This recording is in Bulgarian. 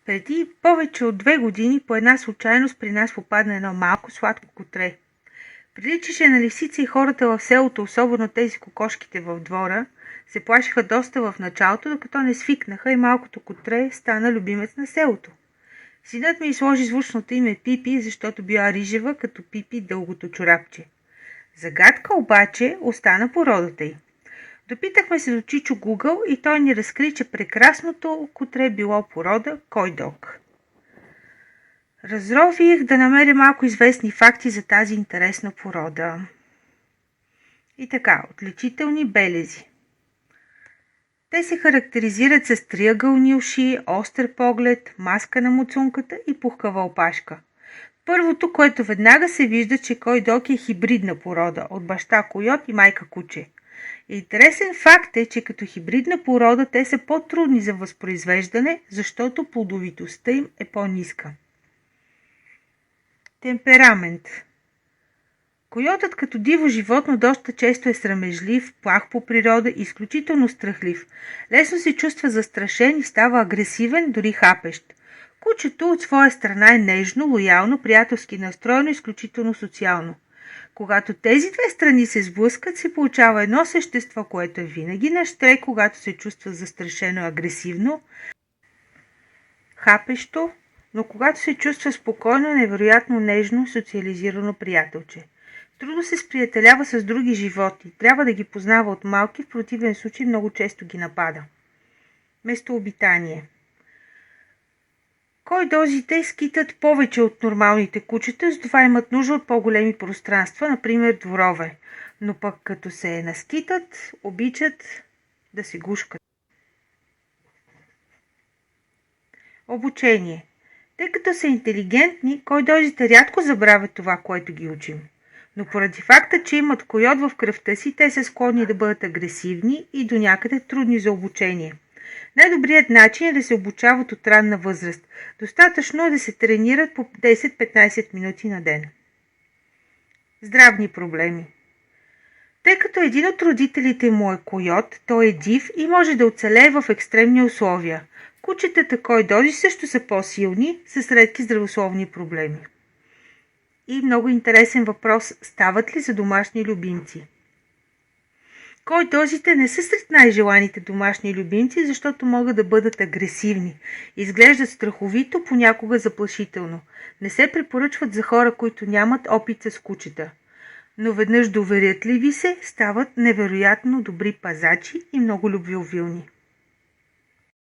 Преди повече от 2 години по една случайност при нас попадна едно малко сладко котре. Приличаше на лисица и хората в селото, особено тези кокошките в двора, се плашиха доста в началото, докато не свикнаха и малкото котре стана любимец на селото. Синът ми сложи звучното име Пипи, защото била рижева като Пипи дългото чорапче. Загадка обаче остана породата й. Допитахме се до Чичо Гугъл и той ни разкри, че прекрасното котре било порода койдог. Разрових да намеря малко известни факти за тази интересна порода. И така, отличителни белези. Те се характеризират с триъгълни уши, остър поглед, маска на муцунката и пухкава опашка. Първото, което веднага се вижда, че койдог е хибридна порода от баща койот и майка куче. Интересен факт е, че като хибридна порода те са по-трудни за възпроизвеждане, защото плодовитостта им е по-ниска. Темперамент. Койотът като диво животно доста често е срамежлив, плах по природа и изключително страхлив. Лесно се чувства застрашен и става агресивен, дори хапещ. Кучето от своя страна е нежно, лоялно, приятелски настроено и изключително социално. Когато тези две страни се сблъскат, се получава едно същество, което е винаги на щрек, когато се чувства застрашено агресивно, хапещо, но когато се чувства спокойно, невероятно нежно, социализирано приятелче. Трудно се сприятелява с други животни, трябва да ги познава от малки, в противен случай много често ги напада. Местообитание. Койдозите скитат повече от нормалните кучета, затова имат нужда от по-големи пространства, например дворове, но пък като се наскитат, обичат да се гушкат. Обучение. Тъй като са интелигентни, койдозите рядко забравят това, което ги учим. Но поради факта, че имат койот в кръвта си, те са склонни да бъдат агресивни и до някъде трудни за обучение. Най-добрият начин е да се обучават от ранна възраст. Достатъчно е да се тренират по 10-15 минути на ден. Здравни проблеми. Тъй като един от родителите му е койот, той е див и може да оцелее в екстремни условия. Кучетата койдози също са по-силни, с редки здравословни проблеми. И много интересен въпрос, стават ли за домашни любимци? Койдозите не са сред най-желаните домашни любимци, защото могат да бъдат агресивни. Изглеждат страховито, понякога заплашително. Не се препоръчват за хора, които нямат опит с кучета. Но веднъж доверят ли ви се, стават невероятно добри пазачи и много любвеобилни.